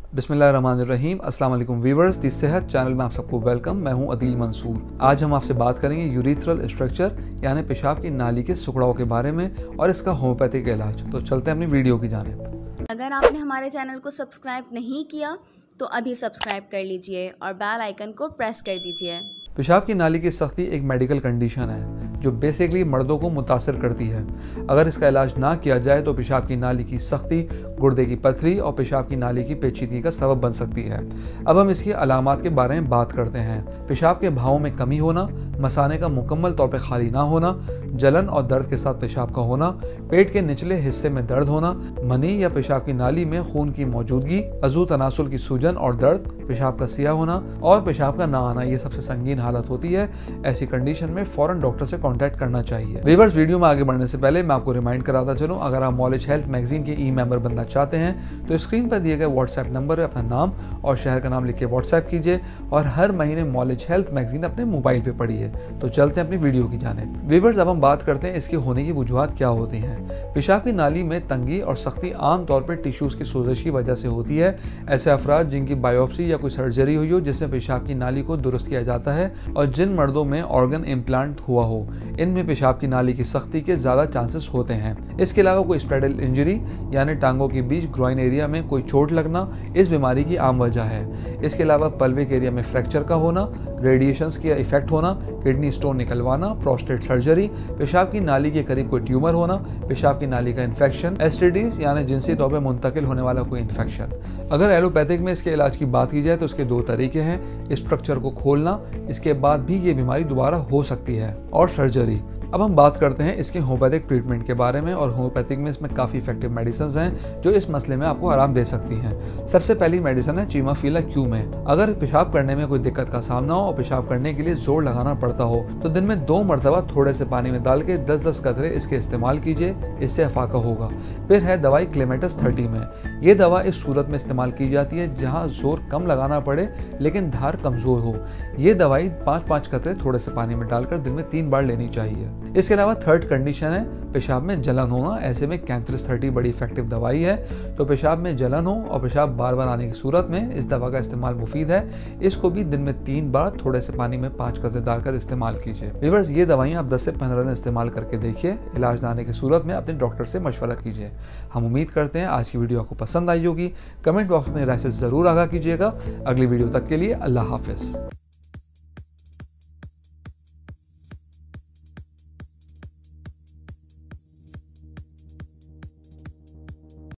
बिस्मिल्लाहिर्रहमानिर्रहीम। अस्सलाम वालेकुम व्यूअर्स, दी सेहत चैनल में आप सबको वेलकम। मैं हूं अदील मंसूर। आज हम आपसे बात करेंगे यूरिथ्रल स्ट्रक्चर यानी पेशाब की नाली के सिकुड़ाव के बारे में और इसका होम्योपैथिक इलाज। तो चलते हैं अपनी वीडियो की जानिब। अगर आपने हमारे चैनल को सब्सक्राइब नहीं किया तो अभी सब्सक्राइब कर लीजिए और बेल आइकन को प्रेस कर दीजिए। पेशाब की नाली की सख्ती एक मेडिकल कंडीशन है जो बेसिकली मर्दों को मुतासर करती है। अगर इसका इलाज ना किया जाए तो पेशाब की नाली की सख्ती गुर्दे की पथरी और पेशाब की नाली की पेचीदगी का सबब बन सकती है। अब हम इसकी अलामात के बारे में बात करते हैं। पेशाब के बहाव में कमी होना, मसाने का मुकम्मल तौर पर खाली ना होना, जलन और दर्द के साथ पेशाब का होना, पेट के निचले हिस्से में दर्द होना, मनी या पेशाब की नाली में खून की मौजूदगी, अज़ू तनासुल की सूजन और दर्द, पेशाब का सिया होना और पेशाब का ना आना, ये सबसे संगीन हालत होती है। ऐसी कंडीशन में फौरन डॉक्टर से कांटेक्ट करना चाहिए। व्यूअर्स, वीडियो में आगे बढ़ने से पहले मैं आपको रिमाइंड कराता चलूं, अगर आप नॉलेज हेल्थ मैगजीन के ई मेंबर बनना चाहते हैं तो स्क्रीन पर दिए गए व्हाट्सएप नंबर पर अपना नाम और शहर का नाम लिख के व्हाट्सएप कीजिए और हर महीने नॉलेज हेल्थ मैगजीन अपने मोबाइल पे पढ़िए। तो चलते हैं अपनी वीडियो की जानिब। व्यूअर्स, अब हम बात करते हैं इसके होने की वजूहत क्या होती हैं। पेशाब की नाली में तंगी और सख्ती आमतौर पर टिश्यूज की सोजिश की वजह से होती है। ऐसे अफराद जिनकी बायोप्सी या कोई सर्जरी हुई हो जिससे पेशाब की नाली को दुरुस्त किया जाता है और जिन मर्दों में ऑर्गन इम्प्लांट हुआ हो, इनमें पेशाब की नाली की सख्ती के ज़्यादा चांसेस होते हैं। इसके अलावा कोई स्पेडल इंजरी यानी टांगों के बीच ग्रोइन एरिया में कोई चोट लगना इस बीमारी की आम वजह है। इसके अलावा पल्विक एरिया में फ्रैक्चर का होना, रेडिएशंस का इफेक्ट होना, किडनी स्टोन निकलवाना, प्रोस्टेट सर्जरी, पेशाब की नाली के करीब कोई ट्यूमर होना, पेशाब की नाली का इन्फेक्शन, एसटीडीज यानी जिनसी तौर पर मुंतकिल होने वाला कोई इन्फेक्शन। अगर एलोपैथिक में इसके इलाज की बात की जाए तो इसके दो तरीके हैं। स्ट्रक्चर को खोलना, इसके बाद भी ये बीमारी दोबारा हो सकती है, और सर्जरी। अब हम बात करते हैं इसके होम्योपैथिक ट्रीटमेंट के बारे में, और होम्योपैथिक में इसमें काफ़ी इफेक्टिव मेडिसिन हैं जो इस मसले में आपको आराम दे सकती हैं। सबसे पहली मेडिसिन है चीमाफिला क्यू में। अगर पेशाब करने में कोई दिक्कत का सामना हो और पेशाब करने के लिए जोर लगाना पड़ता हो तो दिन में 2 मरतबा थोड़े से पानी में डाल के 10-10 कतरे इसके इस्तेमाल कीजिए, इससे अफाका होगा। फिर है दवाई क्लेमेटस 30 में। ये दवा इस सूरत में इस्तेमाल की जाती है जहाँ जोर कम लगाना पड़े लेकिन धार कमज़ोर हो। ये दवाई 5-5 कतरे थोड़े से पानी में डालकर दिन में 3 बार लेनी चाहिए। इसके अलावा थर्ड कंडीशन है पेशाब में जलन होना। ऐसे में कैंथ्रिस 30 बड़ी इफेक्टिव दवाई है। तो पेशाब में जलन हो और पेशाब बार बार आने की सूरत में इस दवा का इस्तेमाल मुफीद है। इसको भी दिन में 3 बार थोड़े से पानी में 5 कतरे डालकर इस्तेमाल कीजिए। व्यूअर्स, ये दवाइयाँ आप 10 से 15 दिन इस्तेमाल करके देखिए। इलाज ना आने की सूरत में अपने डॉक्टर से मशवरा कीजिए। हम उम्मीद करते हैं आज की वीडियो आपको पसंद आई होगी। कमेंट बॉक्स में राय से ज़रूर आगाह कीजिएगा। अगली वीडियो तक के लिए अल्लाह हाफिज़।